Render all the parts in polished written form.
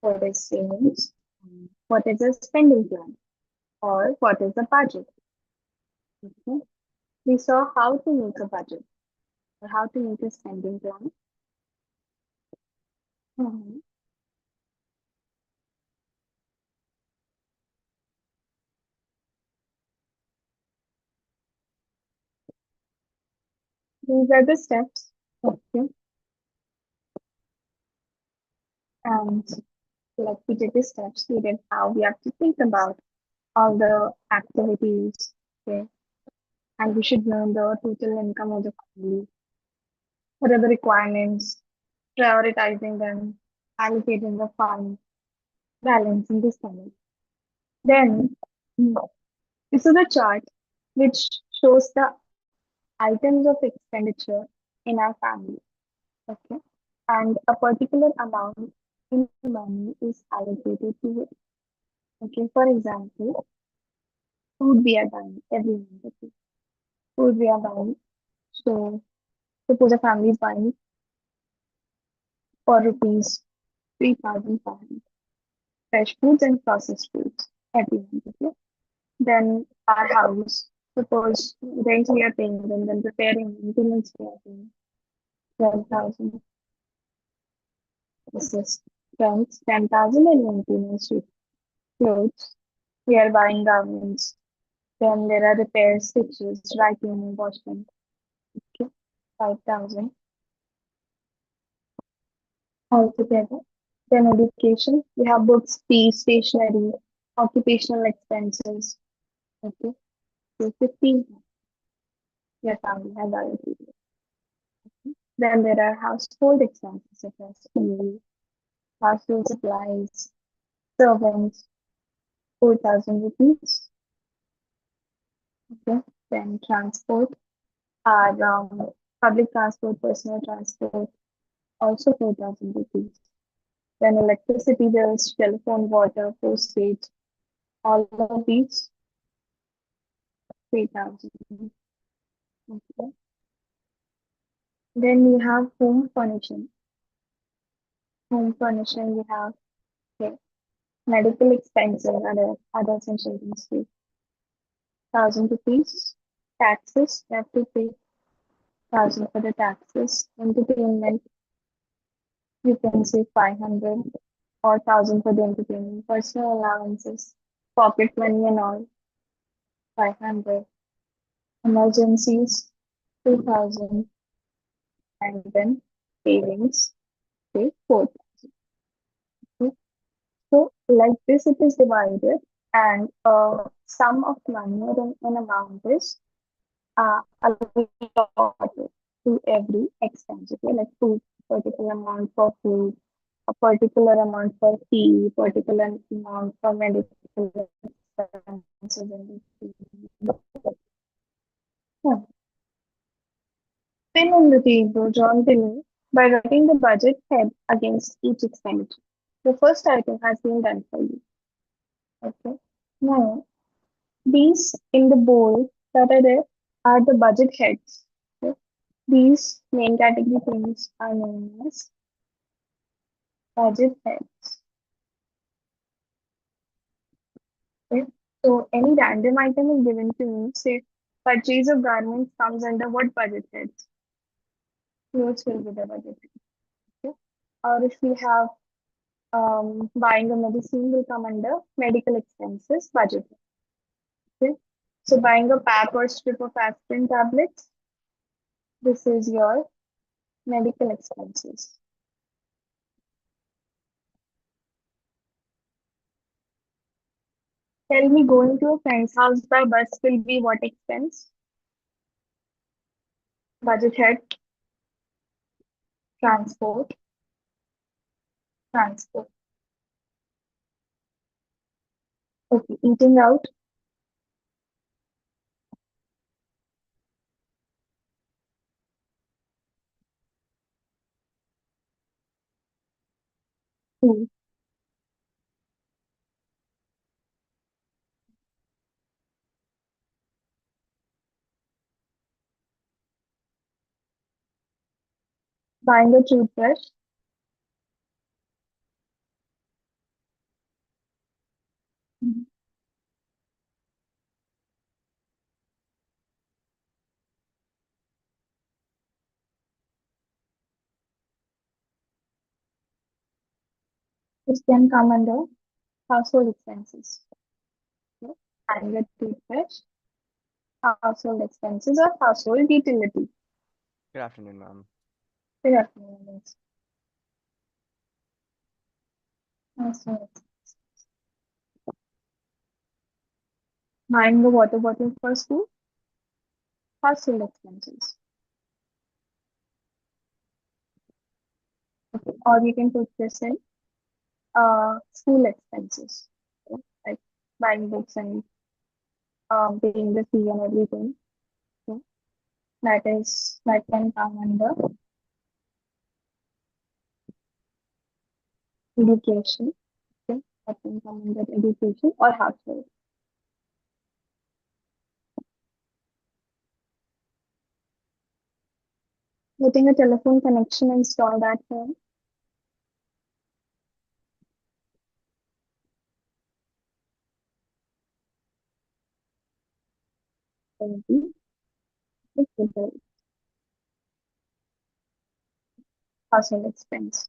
what is savings, what is a spending plan, or what is a budget. Okay. We saw how to make a budget or how to make a spending plan. Mhm. These are the steps. Okay. And like we did the steps, we did how we have to think about all the activities. Okay. And we should learn the total income of the family. What are the requirements? Prioritizing them, allocating the fund, balancing the spending. Then this is a chart which shows the items of expenditure in our family. Okay. And a particular amount in money is allocated to it. Okay. For example, food we are buying every month. Okay. Food we are buying. So suppose a family is buying for rupees 3,500 fresh foods and processed foods every month. Okay. Then our house, suppose rent we are paying, then repairing, maintenance we are paying 12,000. This is rent 10,000 and maintenance with clothes. We are buying garments. Then there are repairs, stitches, writing, washing. Okay, 5,000 altogether. Then education, we have books, fees, stationery, occupational expenses. Okay, so 15 your family has allocated. Then there are household expenses such as TV, household supplies, servants, 4,000 rupees. Okay. Then transport, public transport, personal transport, also 4,000 rupees. Then electricity bills, telephone, water, postage, all of these, 3,000. Okay. Then we have home furnishing. Home furnishing, we have okay, medical expenses, other essential things, 1,000 rupees. Taxes, you have to pay 1,000 for the taxes. Entertainment, you can say 500 or 1,000 for the entertainment. Personal allowances, pocket money and all, 500. Emergencies, 2,000. And then savings, say 4,000. So like this, it is divided, and sum of money or an amount is allotted to every expense. Okay, like food, particular amount for food, a particular amount for tea, particular amount for medical expenses, and yeah. Pin on the table, drawn below, by writing the budget head against each expenditure. The first item has been done for you. Okay. Now, these in the bold that are there are the budget heads. Okay. These main category things are known as budget heads. Okay. So, any random item is given to me, say purchase of garments comes under what budget heads? Clothes will be the budget head. Okay. Or if we have buying a medicine will come under medical expenses budget. Okay. So buying a pack or strip of aspirin tablets, this is your medical expenses. Tell me, going to a friend's house by bus will be what expense? Budget head, transport, transport. Okay, eating out, food. Buying a toothbrush, which can come under household expenses. Okay? And the toothbrush, household expenses or household utility. Good afternoon, ma'am. Good afternoon. Household. Buying the water bottle for school, household expenses. Okay. Or you can put this in school expenses, okay? Like buying books and paying the fee and everything. Okay? That can come under education. Okay? That can come under education or household. Getting a telephone connection installed at home, will be the household expense.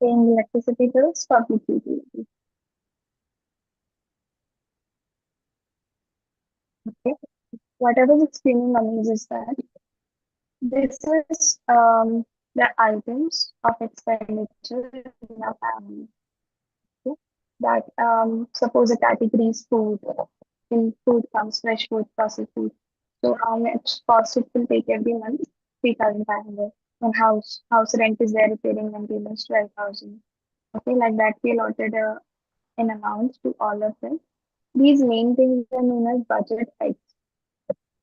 Paying electricity bills, public utilities. Okay. What I was explaining on is that this is the items of expenditure in a family. Okay? That suppose a category is food. In food comes fresh food, processed food. So how much cost it will take every month? 3,500. And house rent is there, repairing maintenance 12,000. Okay, like that we allotted an amount to all of them. These main things are known as budget heads.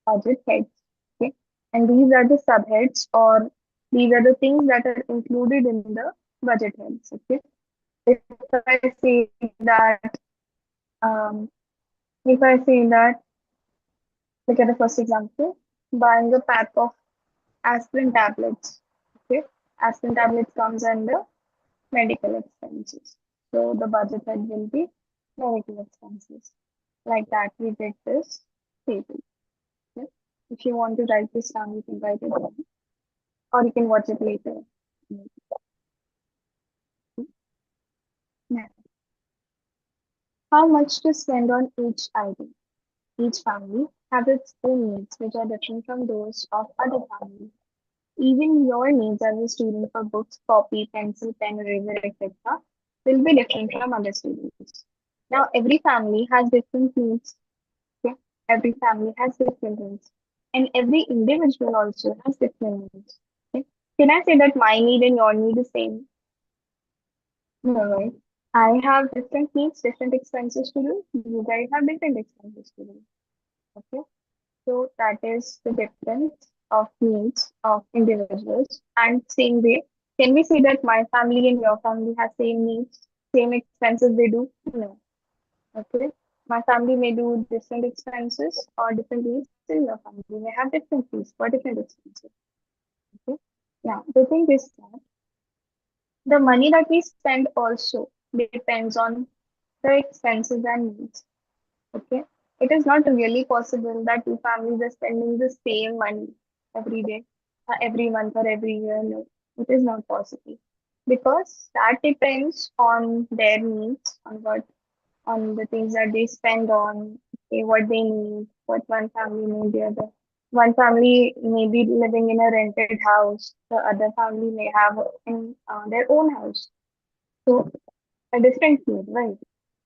Okay, and these are the subheads or these are the things that are included in the budget heads. Okay, if I say that, um, if I say that, look at the first example, buying a pack of aspirin tablets. Okay, aspirin tablets comes under medical expenses. So the budget head will be medical expenses. Like that, we did this table. Okay? If you want to write this down, you can write it down, or you can watch it later. Now, how much to spend on each item? Each family has its own needs, which are different from those of other families. Even your needs as a student for books, copy, pencil, pen, eraser, etc., will be different from other students. Now, every family has different needs. Okay? Every family has different needs, and every individual also has different needs. Okay? Can I say that my need and your need is same? No, right? I have different needs, different expenses to do. You guys have different expenses to do. Okay. So that is the difference of needs of individuals. And same way, can we say that my family and your family have same needs, same expenses they do? No. Okay. My family may do different expenses or different needs in your family. May have different needs for different expenses. Okay. Now, the thing is that the money that we spend also depends on the expenses and needs. Okay. It is not really possible that two families are spending the same money every day, every month, or every year. No, it is not possible because that depends on their needs, on the things that they spend on, okay, what they need, what one family need, the other. One family may be living in a rented house, the other family may have in their own house. So a different need, right?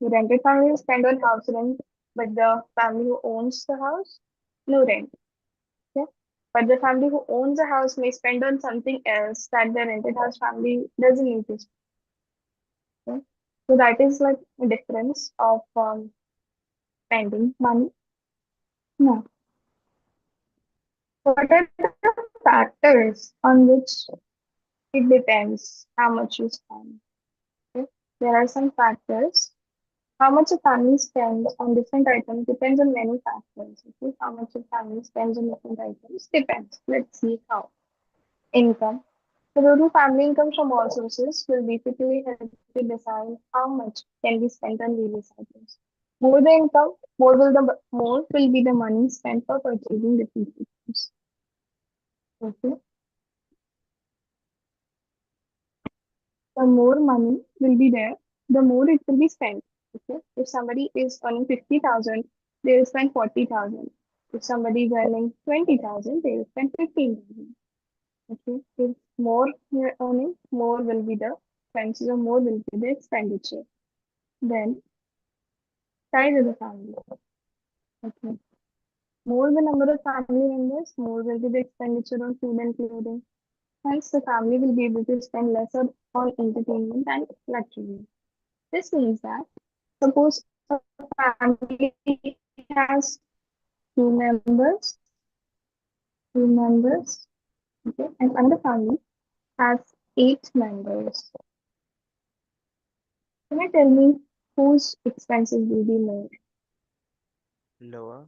The rented family will spend on house rent, but the family who owns the house, no rent. Okay? But the family who owns a house may spend on something else that the rented house family doesn't need to spend. Okay? So that is like a difference of spending money. No. What are the factors on which it depends how much you spend? Okay? There are some factors. How much a family spends on different items depends on many factors. Okay? How much a family spends on different items depends. Let's see how. Income. The total family income from all sources will basically help you decide how much can be spent on various items. More the income, more will be the money spent for purchasing different items. Okay. The more money will be there, the more it will be spent. Okay. If somebody is earning 50,000, they will spend 40,000. If somebody is earning 20,000, they will spend 15,000. Okay. If more you are earning, more will be the expenses or more will be the expenditure. Then size of the family. Okay. More the number of family members, more will be the expenditure on food and clothing. Hence, the family will be able to spend lesser on entertainment and luxury. This means that suppose a family has two members, two members, okay, and another family has 8 members. Can you tell me whose expenses will be more, Lower.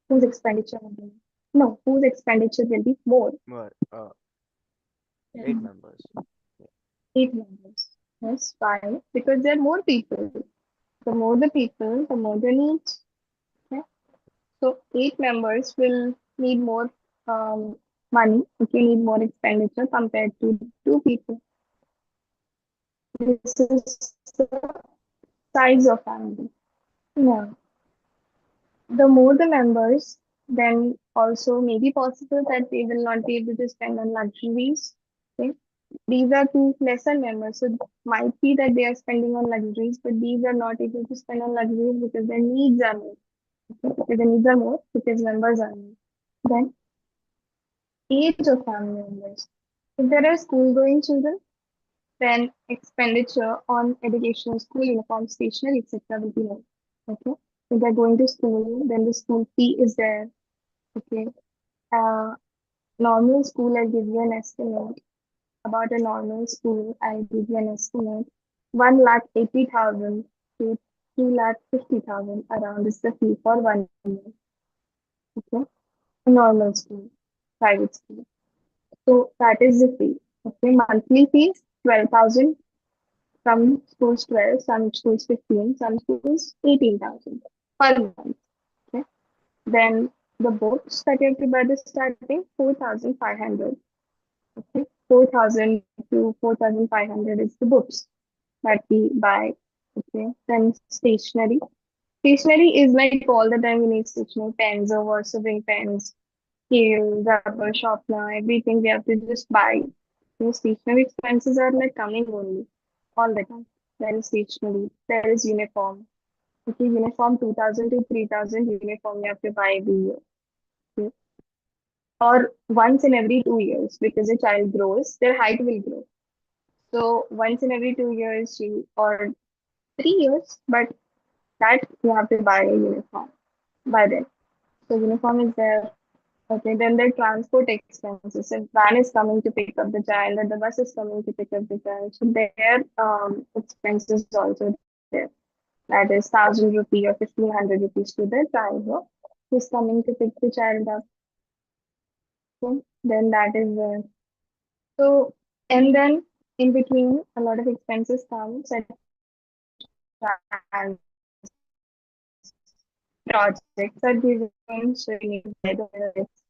whose expenditure will be more? No, whose expenditure will be more More. Eight than members. Yeah. 8 members? Yes, why? Because there are more people. The more the people, the more the needs. Okay? So 8 members will need more money. Okay, need more expenditure compared to 2 people. This is the size of family. Yeah. The more the members, then also may be possible that they will not be able to spend on luxuries. Okay. These are two lesser members, so might be that they are spending on luxuries, but these are not able to spend on luxuries because their needs are more. Okay. Because the needs are more, because members are more. Then age of family members. If there are school-going children, then expenditure on education, school uniform, stationery, etc. will be more. Okay. If they're going to school, then the school fee is there. Okay. Uh, Normal school, I'll give you an estimate about a normal school. I'll give you an estimate. 1,80,000 to 2,50,000 around is the fee for 1 year. Okay. A normal school, private school. So that is the fee. Okay. Monthly fees 12,000. Some schools 12, some schools 15, some schools 18,000 per month. Okay. Then the books that you have to buy the starting 4,500. Okay. 4,000 to 4,500 is the books that we buy. Okay. Then stationery. Stationery is like all the time we need stationery, pens or worshipping pens, scale, rubber, sharpener, everything we have to just buy. So stationery expenses are like coming only all the time. There is stationery, there is uniform. Okay, uniform 2,000 to 3,000 uniform you have to buy every year. Okay. Or once in every 2 years because a child grows, their height will grow. So once in every 2 years or 3 years, but that you have to buy a uniform by then. So uniform is there. Okay, then the transport expenses. If van is coming to pick up the child, or the bus is coming to pick up the child, so their expenses also there. That is 1,000 rupee or 1,500 rupees to the driver who's coming to pick the child up. Okay, then that is there. So and then in between, a lot of expenses come such as projects are given, so you need to buy the projects.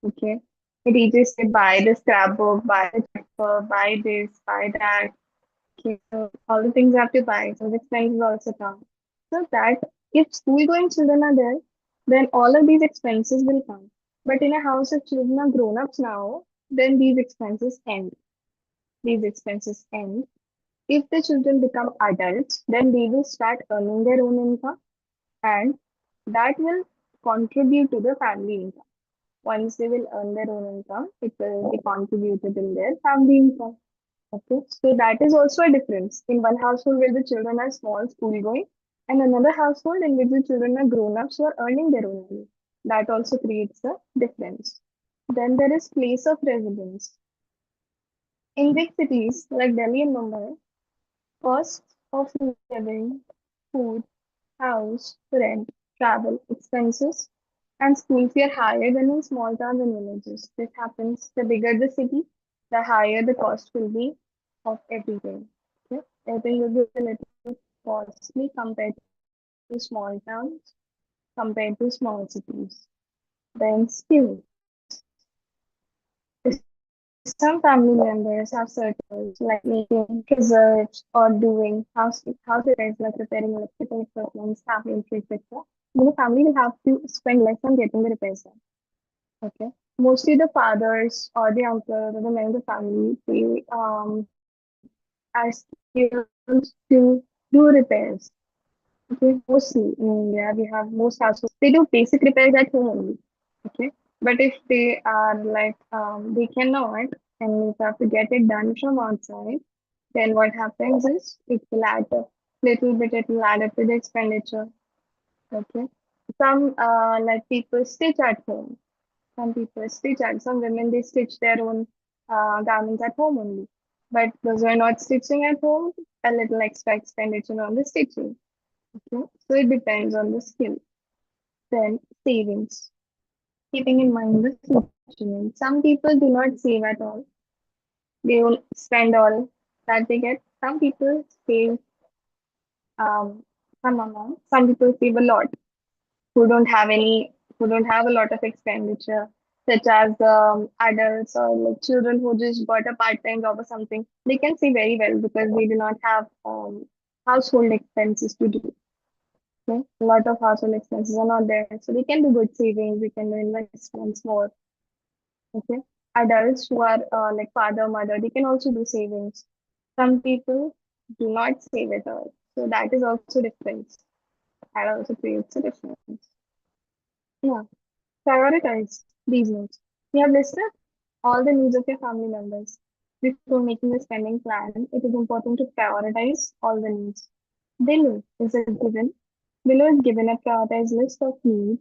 Okay. The teachers say buy the scrapbook, buy the paper, buy this, buy that. Okay. So all the things you have to buy. So the expenses also come. So that if school going children are there, then all of these expenses will come. But in a house if children are grown ups now, then these expenses end. These expenses end. If the children become adults, then they will start earning their own income and that will contribute to the family income. Once they will earn their own income, it will be contributed in their family income. Okay, so that is also a difference in one household where the children are small, school going, and another household in which the children are grown ups who are earning their own money. That also creates a difference. Then there is place of residence. In big cities like Delhi and Mumbai, costs of living, food, house, rent, travel, expenses, and school fee are higher than in small towns and villages. This happens the bigger the city, the higher the cost will be of everything. Okay? Everything will be a little costly compared to small towns compared to small cities. Then skills. Some family members have certain skills like making desserts or doing house repairs like repairing electrical equipment, carpentry, etc. Family will have to spend less on getting the repairs done. Okay. Mostly the fathers or the uncles or the men of the family, they are skilled to do repairs. Okay, mostly in India, we have most households. They do basic repairs at home only. Okay, but if they are like they cannot, and if they have to get it done from outside, then what happens is it will add up little bit. It will add up to the expenditure. Okay, some like people stitch at home. Some people stitch at some women they stitch their own garments at home only. But those who are not stitching at home, a little extra expenditure on the stitching. Okay? So it depends on the skill. Then savings. Keeping in mind the future needs. Some people do not save at all. They will spend all that they get. Some people save some amount. Some people save a lot who don't have any who don't have a lot of expenditure, such as adults or like children who just got a part-time job or something. They can save very well because they do not have household expenses to do. Okay? A lot of household expenses are not there. So they can do good savings, they can do investments more. Okay. Adults who are like father, mother, they can also do savings. Some people do not save at all. So that is also difference. That also creates a difference. Yeah. Prioritize these needs. You have listed all the needs of your family members. Before making a spending plan, it is important to prioritize all the needs. Below is a given. Below is given a prioritized list of needs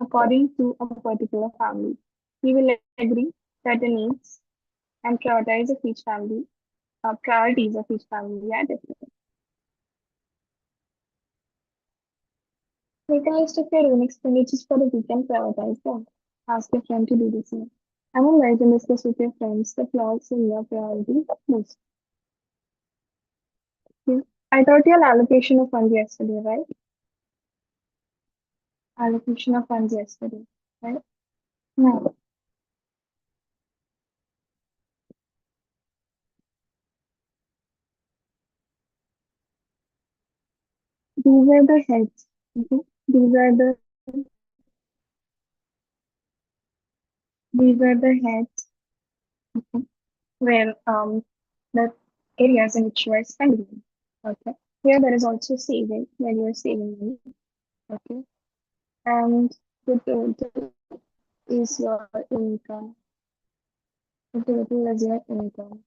according to a particular family. We will agree that the needs and prioritize of each family, priorities of each family are different. Make a list of your own expenditures for the week and prioritize them. Ask your friend to do the same. Analyze and discuss with your friends the flaws in your priority list. Okay. I taught you an allocation of funds yesterday, right? Allocation of funds yesterday, right? Now, these are the heads. Okay? These are the heads where the areas in which you are spending money. Okay. Here there is also saving when you are saving money. Okay. And the total is your income. The total is your income.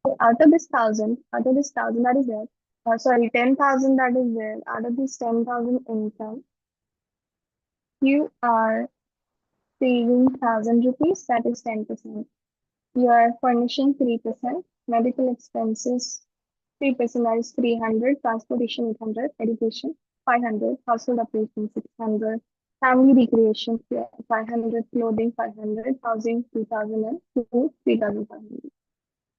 So out of this thousand that is there, sorry, 10,000 that is there, out of this 10,000 income, you are saving 1,000 rupees, that is 10%. You are furnishing 3%, medical expenses 3%, that is 300, transportation 800, education 500, household operation 600, family recreation 500, clothing 500, housing 2,000, and food 3,500.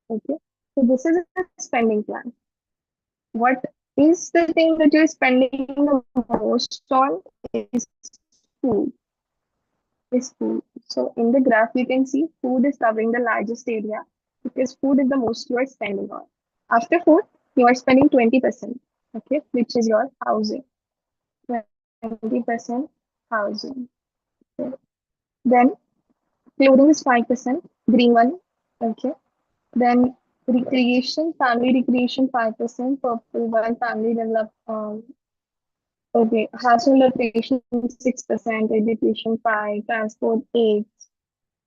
Okay, so this is a spending plan. What is the thing that you're spending the most on is food. Is food. So in the graph, you can see food is covering the largest area because food is the most you are spending on. After food, you are spending 20%, okay, which is your housing. 20% housing. Okay. Then clothing is 5%, green one. Okay. Then recreation, family recreation 5%, purple one, family develop okay, household operation 6%, education 5, transport 8,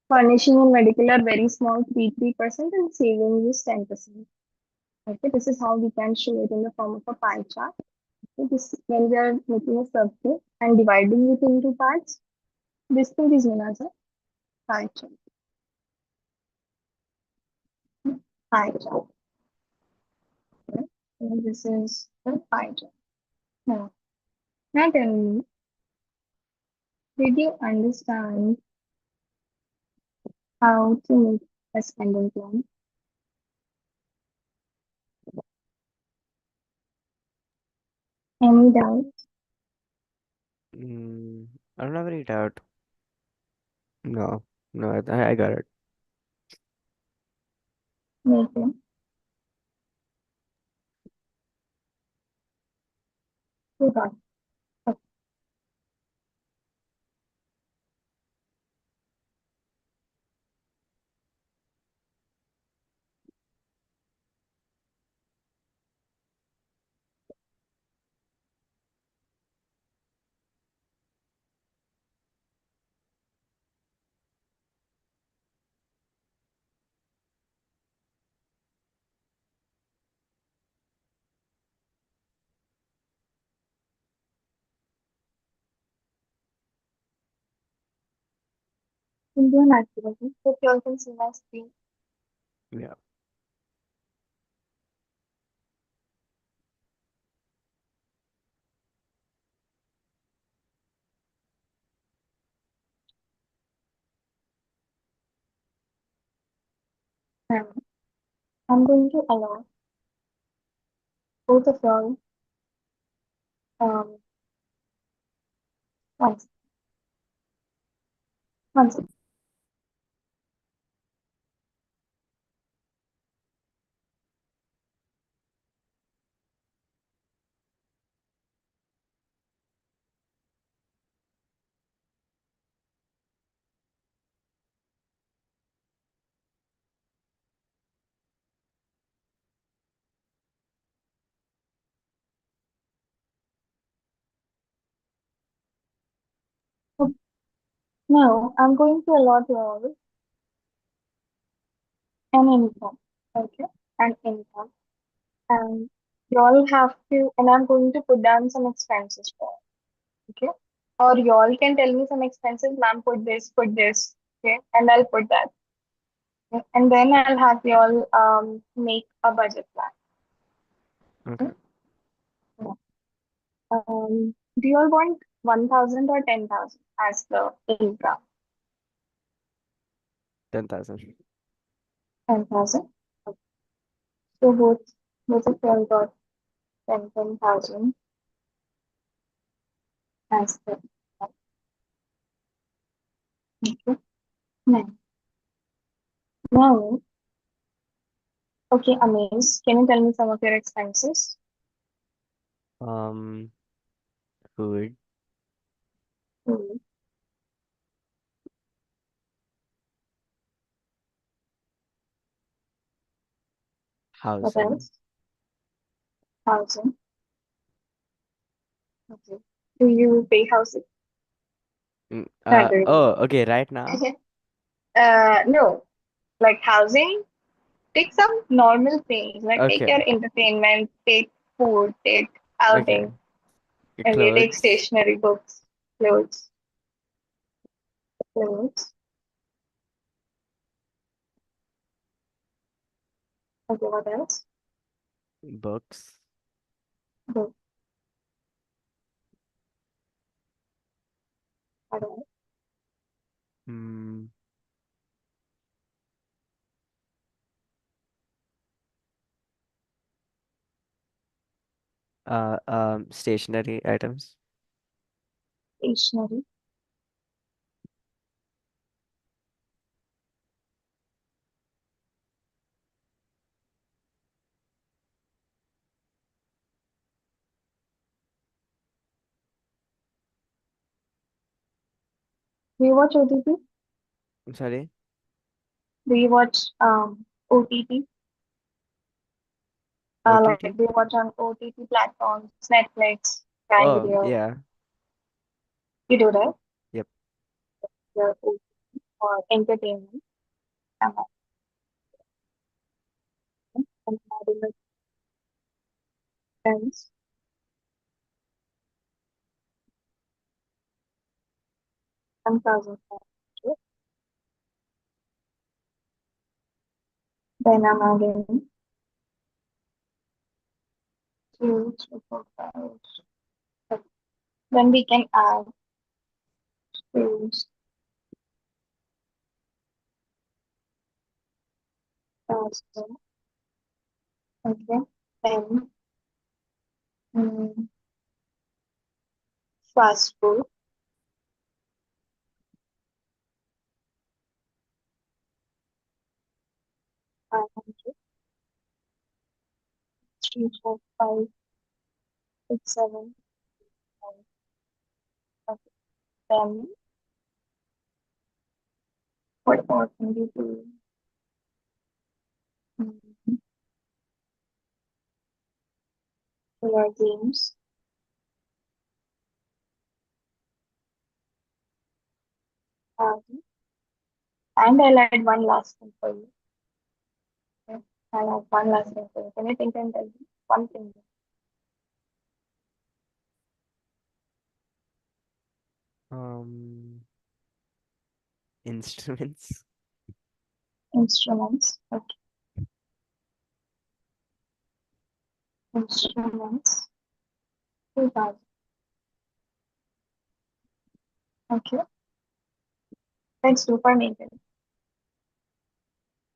furnishing and medical are very small 3%, and savings is 10%. Okay, this is how we can show it in the form of a pie chart. Okay, this when we are making a circle and dividing it into parts, this thing is known as a pie chart. Pie chart. Okay? And this is the pie chart. Now, now tell me, did you understand how to make a spending plan? Any doubt? Mm, I don't have any doubt. No, no, I got it. Maybe. You got it. Indian activity. If you all can see my screen. Yeah. And I'm going to allow both of y'all um once. Once. Now I'm going to allot you all an income. Okay? An income. And you all have to, and I'm going to put down some expenses for it, okay? Or you all can tell me some expenses, ma'am, put this, okay? And I'll put that. Okay? And then I'll have you all make a budget plan. Okay. Okay? Yeah. Do you all want 1,000 or 10,000 as the income? 10,000. 10,000. Okay. So both of you all got 10,000 as the income. Okay. Now, now, okay, Amaze, can you tell me some of your expenses? Um, Food, Hmm. What housing. else? Housing. Okay. Do you pay housing? No, do you? Oh, okay, right now? No. Like housing, take some normal things. Like take Okay, your entertainment, take food, take okay. outing, and you take Clothes, stationery, books, clothes, clothes. Okay, what else? books, Book. What else? mm, stationery items. Stationery. Do you watch OTT? I'm sorry, Do you watch OTT? Like OTT? do you watch on OTT platforms, Netflix, Prime Oh, Video? yeah. You do that? Yep. Your OTT or entertainment. Am I right? And having with friends. 1,000. Okay. Then I'm adding two, three, four, five. Okay. Then we can add two thousand. Okay. Then mm, fast food, 500, 3, 4, 5, 6, 7, 10. What more can we do? Mm, Your games. Um, and I'll add one last thing for you. Okay? I'll add one last thing for you. Can you think and tell me one thing? Um, Instruments. Instruments. Okay. Instruments. 2000. Okay. Let's do for Megan.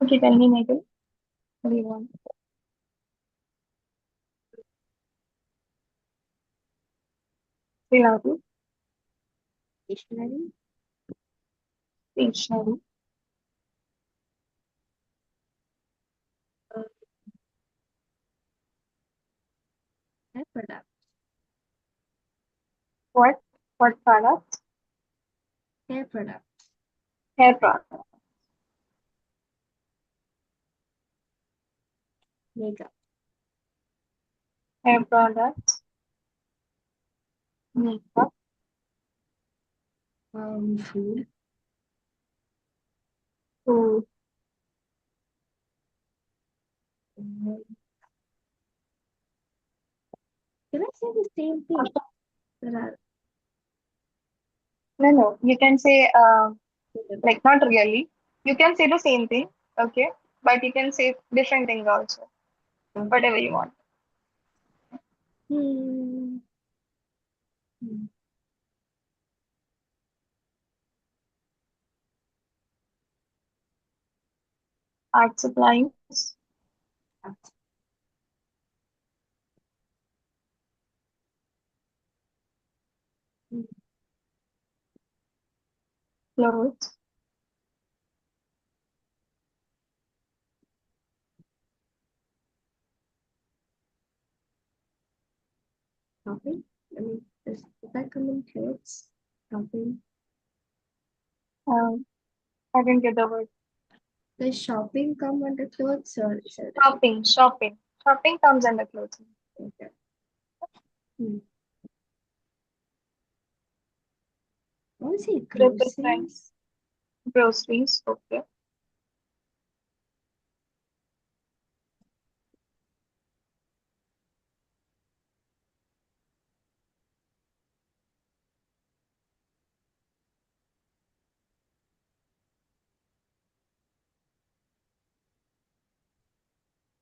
Okay, tell me, Megan. What do you want? Say loudly. Stationery, Stationery. uh, hair product, What? What product? hair product, Hair product. makeup, Hair product. Makeup. food, Food. um, can I say the same thing? There are No, no. You can say, okay. like, not really. You can say the same thing, okay? But you can say different things also. Whatever you want. Hmm. Hmm. Art supplies. Hmm. Clothes. Shopping. I mean, does that come in clothes? Shopping. Um, I didn't get the word. Does shopping come under clothes or is it different? Shopping. Shopping. Shopping comes under clothing. Okay. Hmm. I want to say Represent groceries. groceries. Okay.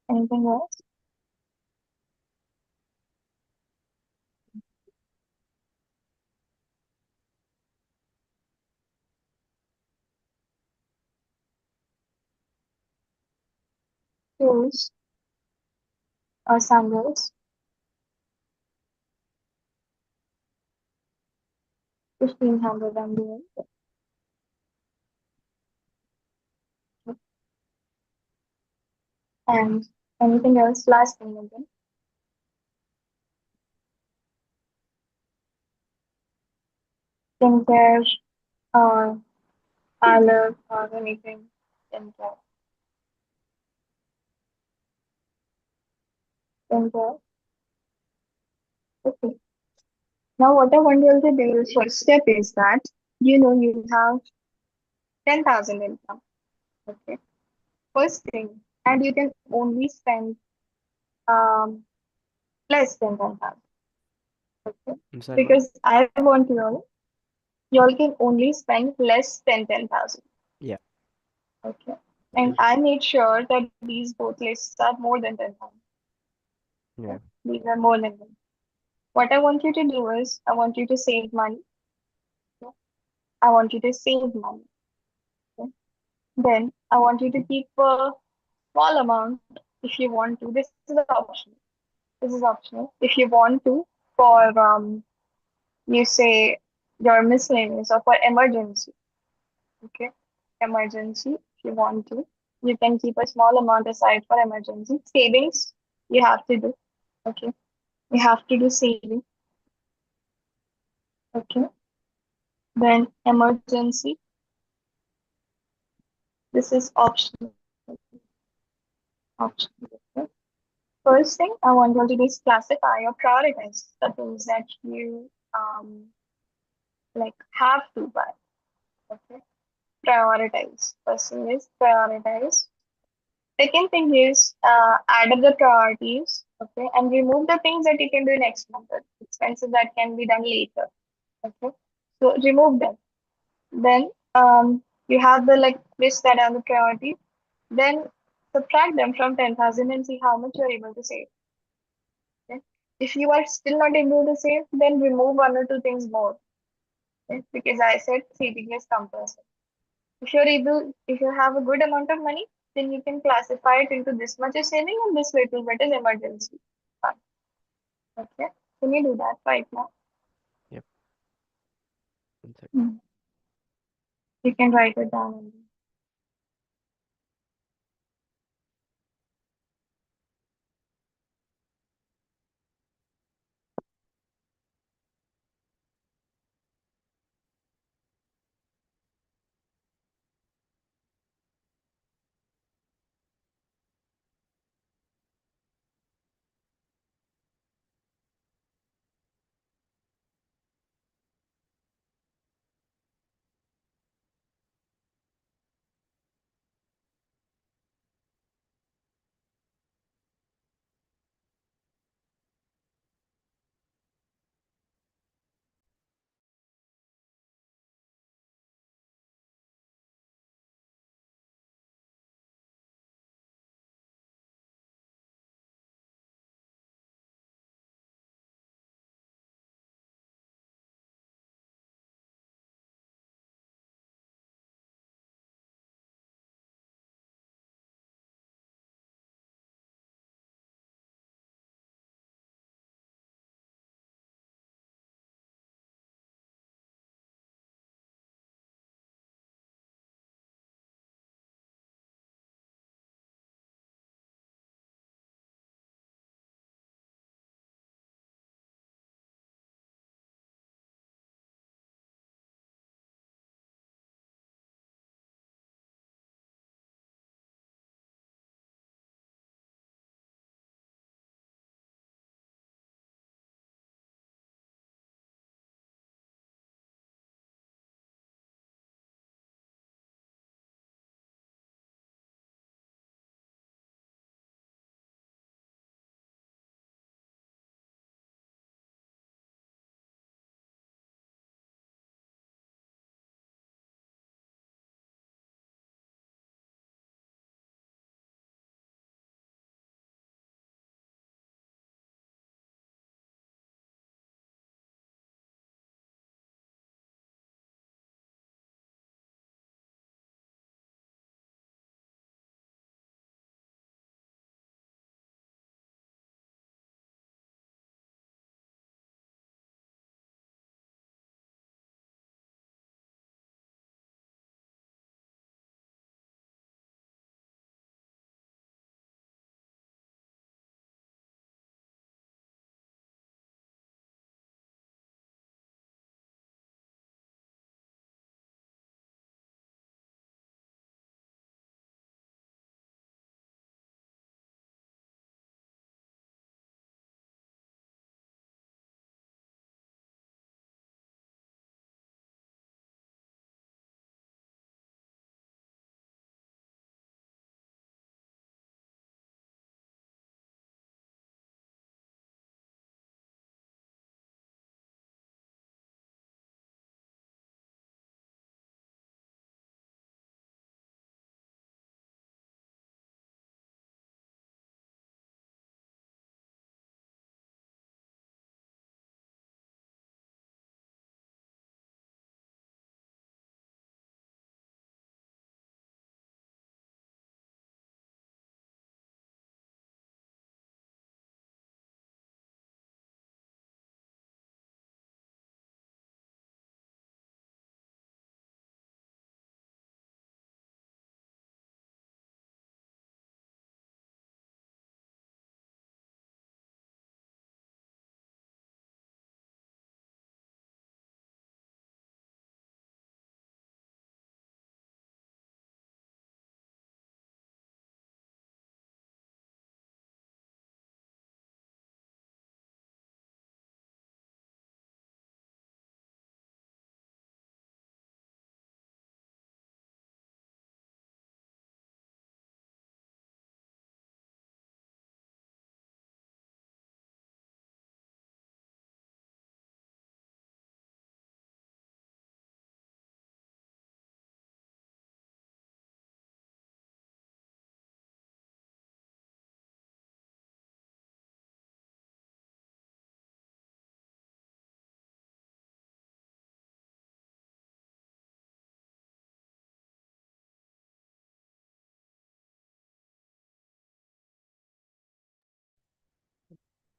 Anything else? Shoes or sandals. 1500 MBA. And anything else? Last thing again. Skincare or parlor or anything. Skincare. Skincare. Okay. Now what I want you to do is first step is that you have 10,000 income. Okay. First thing, and you can only spend less than 10,000. Okay. I'm sorry, what? Because I want you all can only spend less than 10,000. Yeah. Okay. And Okay. I made sure that these both lists are more than 10,000. Yeah. These are more than them. What I want you to do is I want you to save money. Okay? I want you to save money. Okay? Then I want you to keep a small amount if you want to. This is optional. This is optional. If you want to for You say your miscellaneous or for emergency. Okay, emergency. If you want to, you can keep a small amount aside for emergency. Savings you have to do. Okay, you have to do saving. Okay, then emergency. This is optional. Optional. Okay. First thing I want you to do is classify or prioritize the things that you like have to buy. Okay, prioritize. First thing is prioritize. Second thing is add up the priorities, okay, and remove the things that you can do next month, or expenses that can be done later, okay. So remove them. Then you have the like list that are the priority. Then subtract them from 10,000 and see how much you're able to save. Okay? If you are still not able to save, then remove one or two things more. Okay? Because I said saving is compulsory. If you have a good amount of money, then you can classify it into this much is saving and this little bit is emergency fund. Okay. Can you do that right now? Yep. One sec. Mm. You can write it down.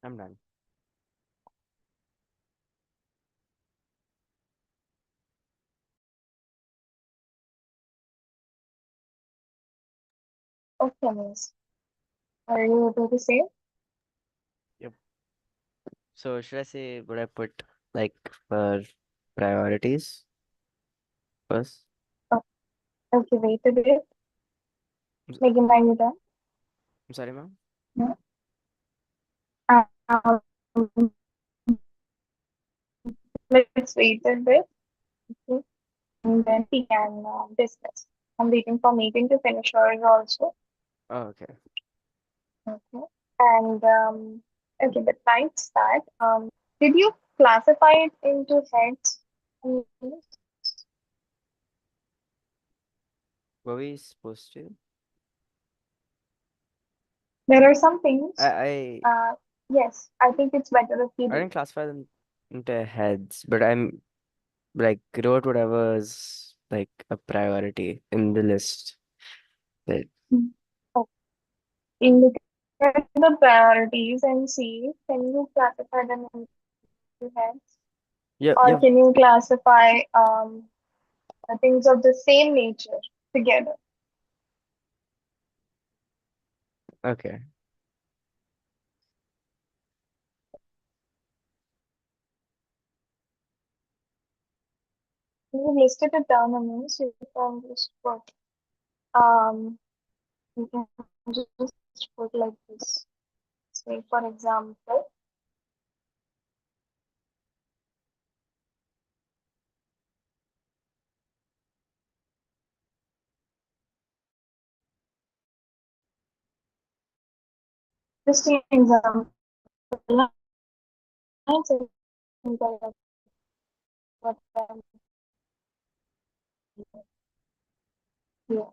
I'm done. Okay, miss. Are you able to say? Yep. So should I say what I put like for priorities first? Oh, okay, wait a bit. I'm s- Make mind you done. I'm sorry, ma'am. No? Let's wait a bit. Okay? And then we can discuss. I'm waiting for meeting to finish yours also. Oh, okay. Okay. And okay, besides that, did you classify it into heads? Mm, Were we supposed to? there are some things. I Uh, yes, I think it's better if you I do. didn't classify them into heads, but I'm like wrote whatever is like a priority in the list. That Mm. Okay. Look at the priorities and see, can you classify them into heads? yeah, Or yeah. can you classify things of the same nature together? Okay. You listed it down on this, you can just put, um, you can just put like this. Say, for example, just an example, lines and like what here.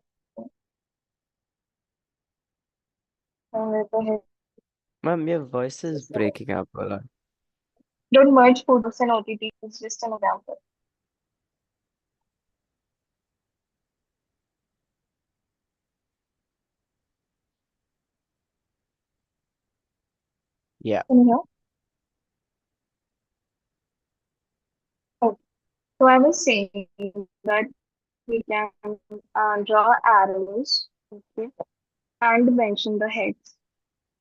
And with the head Ma'am, your voice is is like, breaking up a lot. don't merge food books and OTT. It's just an example. Yeah. Can you hear? Okay. So I was saying that we can draw arrows, okay, and mention the heads.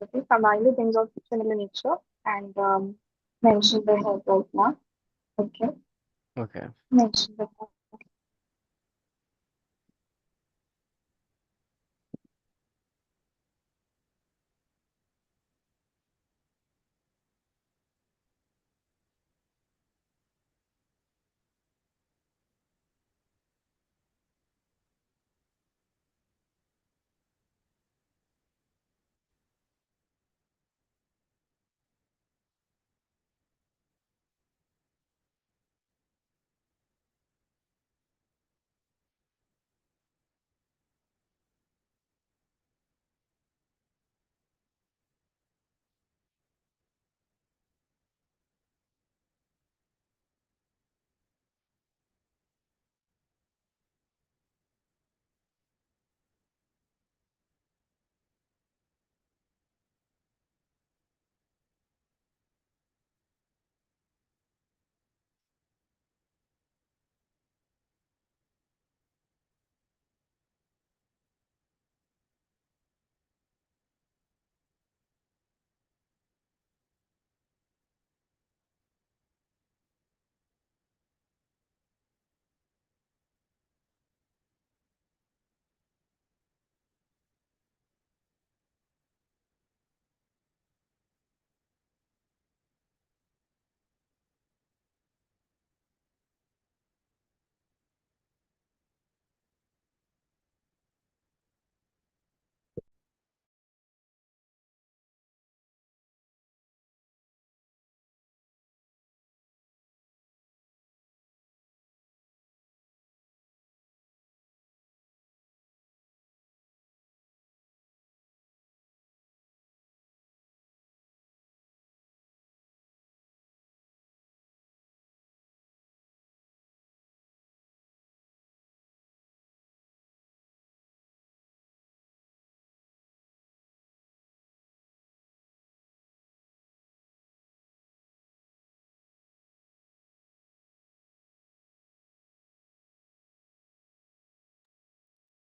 Okay, combine the things of similar nature and mention the head right now. Okay, Okay. mention the head.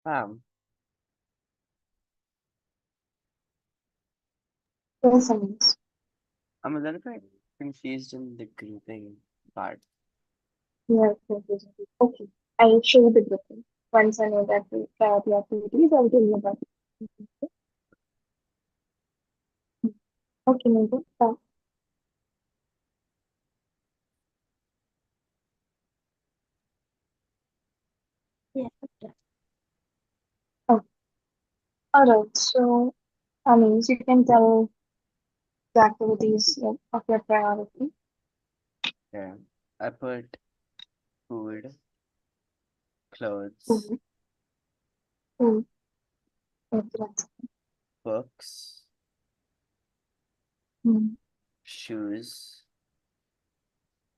Um, Yes, Anish. I'm a little bit confused in the grouping part. Yes, yes, yes, yes. Okay. I'll show you the grouping. Once I know that the priority activities, I'll tell you about it. Okay, Maybe. Yeah, yeah. Oh, all right. So, Anish, you can tell the activities of your priority. Yeah. I put food, clothes, Food, food, okay, books, mm, shoes,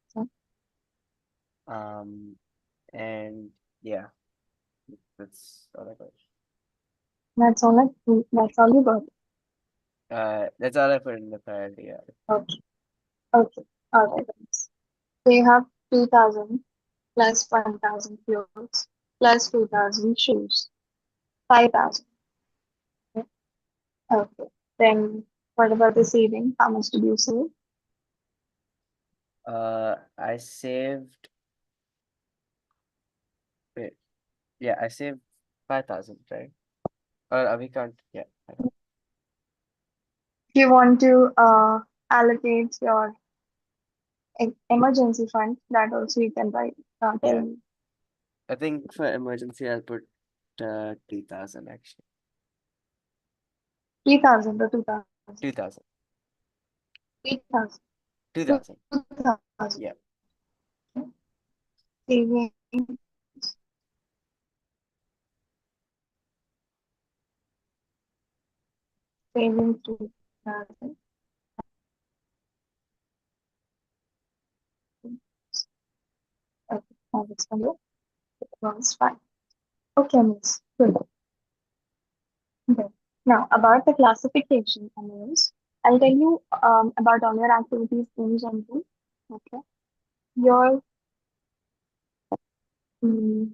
so um, and yeah, that's all I got. that's all. That's all you got. That's all I put in the priority. Yeah. Okay. Okay. All right. So you have 2,000 plus 1,000 clothes plus 2,000 shoes. 5,000. Okay. Okay. Then what about the saving? How much did you save? I saved. Wait, yeah, I saved 5,000, right? Or we can't. Yeah. If you want to allocate your emergency fund, that also you can write. Tell Yeah. me. I think for emergency, I'll put 3,000 actually. 3,000 or 2,000? 2,000. 3,000. 2,000. 2,000. Yeah. Saving, saving 2,000. Okay. Now it's going to was fine. Okay, miss. Good. Okay. Now, about the classification, Anish, I'll tell you about all your activities in general. Okay. Your mm,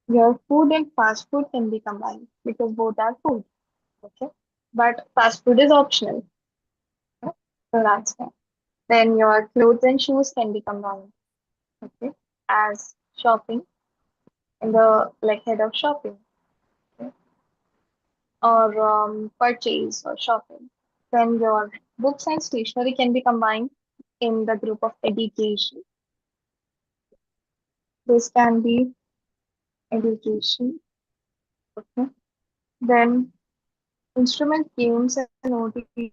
your food and fast food can be combined because both are food. Okay. But fast food is optional. Okay? So that's fine. Then your clothes and shoes can be combined. Okay. As shopping in the like head of shopping. Okay? Or purchase or shopping. Then your books and stationery can be combined in the group of education. This can be education. Okay. Then instrument games and OTT,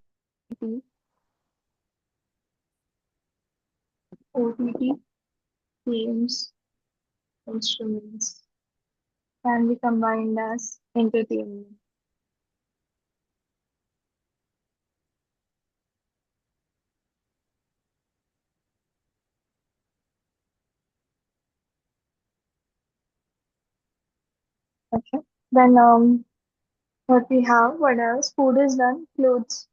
OTT games, instruments can be combined as entertainment. Okay. Then what we have, what else? Food is done, clothes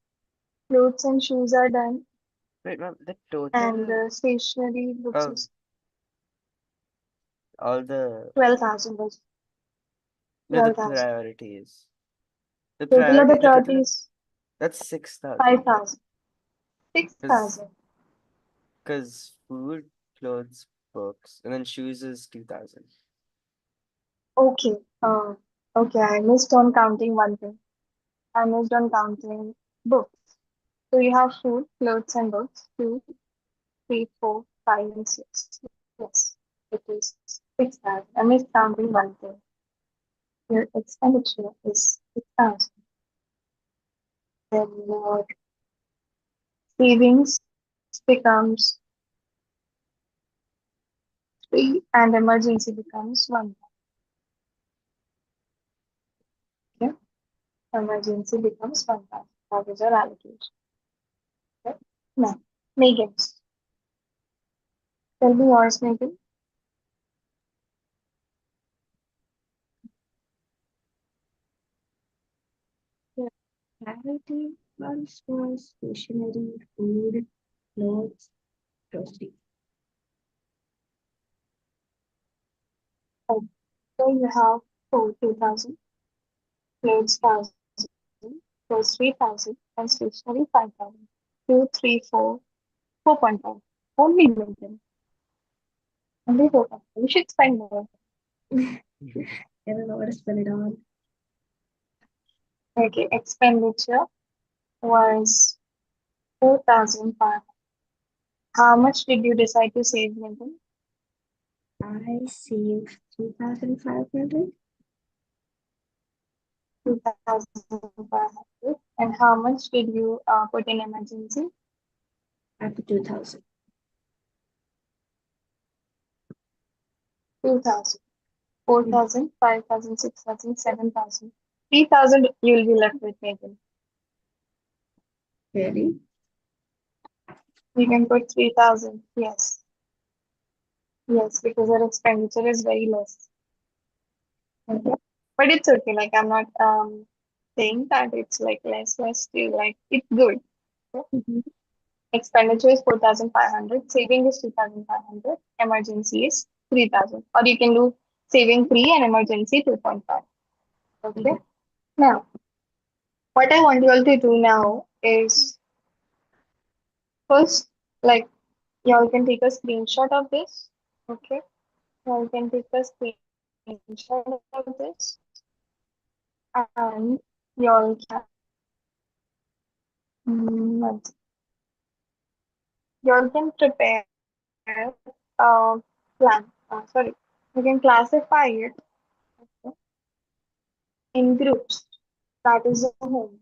and shoes are done, Wait, ma'am, the and total stationery books of is all the, 12,000. no, the 12,000. priorities. Total of the The total, priorities that's 6,000. 5,000. Because 6,000. food, clothes, books, and then shoes is 2,000. Okay. Okay, I missed on counting one thing. I missed on counting books. So you have food, clothes, and books. Two, three, four, five, and six. Yes, it is 6,000. I missed counting one thing. Your expenditure is 6,000. Then your savings becomes 3, and emergency becomes 1. Okay? Emergency becomes 1,000. That is your allocation. Okay? Now, Megan. Tell me yours, Megan. Yeah. Priority ones was stationery, food, clothes, groceries. Oh, so you have food 2,000, clothes 1,000, grocery 1,000, and stationery 5,000. 2, 3, 4, 4.5. Only Lincoln. Only 4.5. You should spend more. I don't know what to spend it on. Okay, expenditure was 4,500. How much did you decide to save, Lincoln? I saved 2,500 2,500. And how much did you put in emergency? after 2,000. 2,000. 4,000, 5,000, 6,000, 7,000. 3,000 you'll be left with, Megan. Really? You can put 3,000. Yes. Yes, because your expenditure is very less. Okay. But it's okay. Like I'm not saying that it's like less still like it's good. Okay. Mhm. Expenditure is 4,500, saving is 2,500, emergency is 3,000. Or you can do saving 3 and emergency 2.5. Okay. Mhm. Now, what I want you all to do now is first, like, y'all can take a screenshot of this. Okay. Y'all can take a screenshot of this and y'all can, one second. Y'all can prepare a plan. Sorry. You can classify it in groups. That is a home.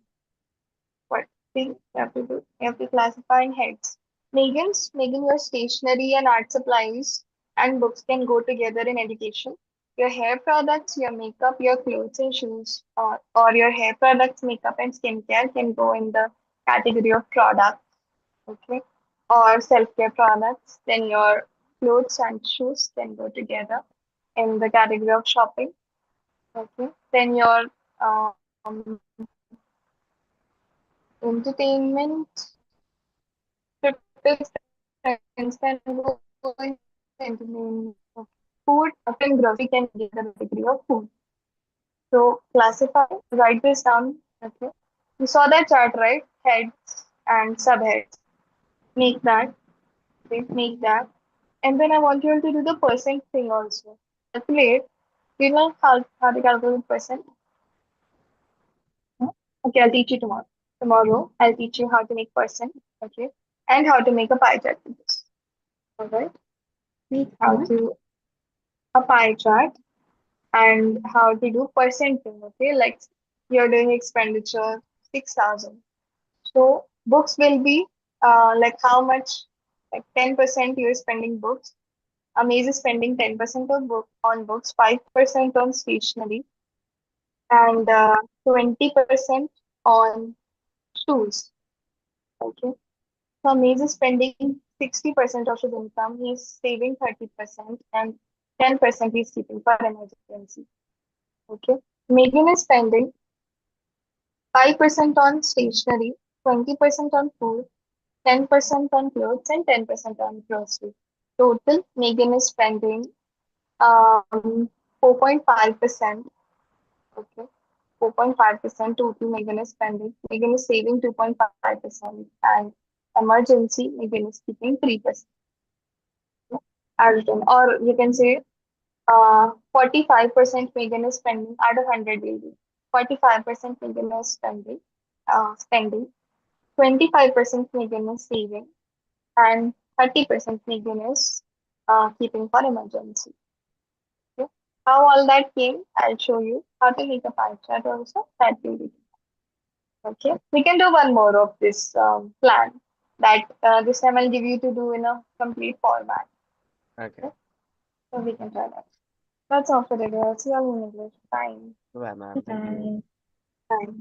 What thing you have to do? You have to classify in heads. Megan, your stationery and art supplies and books can go together in education. Your hair products, your makeup, your clothes and shoes, or your hair products, makeup and skincare can go in the category of products, okay? Or self-care products. Then your clothes and shoes can go together in the category of shopping, okay? Then your um, entertainment, trip friends can go in entertainment. Okay. Food, art and grocery can be in the category of food. So classify, write this down. Okay. You saw that chart, right? Heads and subheads. Make that. Okay, make that. And then I want you all to do the percent thing also. Calculate. You know how to calculate percent? Huh? Okay, I'll teach you tomorrow. Tomorrow, I'll teach you how to make percent. Okay. And how to make a pie chart with this. All right. Make How what? to a pie chart and how to do percenting. Okay, like you're doing expenditure 6,000. So books will be like how much, like 10% you're spending books. Amaze is spending 10% of book on books, 5% on stationery, and 20% on shoes. Okay. So Amaze is spending 60% of his income. He's saving 30% and 10% he's keeping for emergency. Okay. Megan is spending 5% on stationery, 20% on food, 10% on clothes, and 10% on grocery. Total, Megan is spending 4.5%. Okay. 4.5% total Megan is spending. Megan is saving 2.5%. And emergency, Megan is keeping 3%. As written. Or you can say 45% Megan is spending out of 100 daily. 45% Megan is spending. 25% Megan is saving, and 30% Megan is keeping for emergency. Okay. How all that came, I'll show you how to make a pie chart also. That will be okay. We can do one more of this plan that this time I'll give you to do in a complete format. Okay. Okay. So we can try that. That's all for today. I'll see you all in English. Bye. Bye, ma'am. Thank you. Bye. Bye.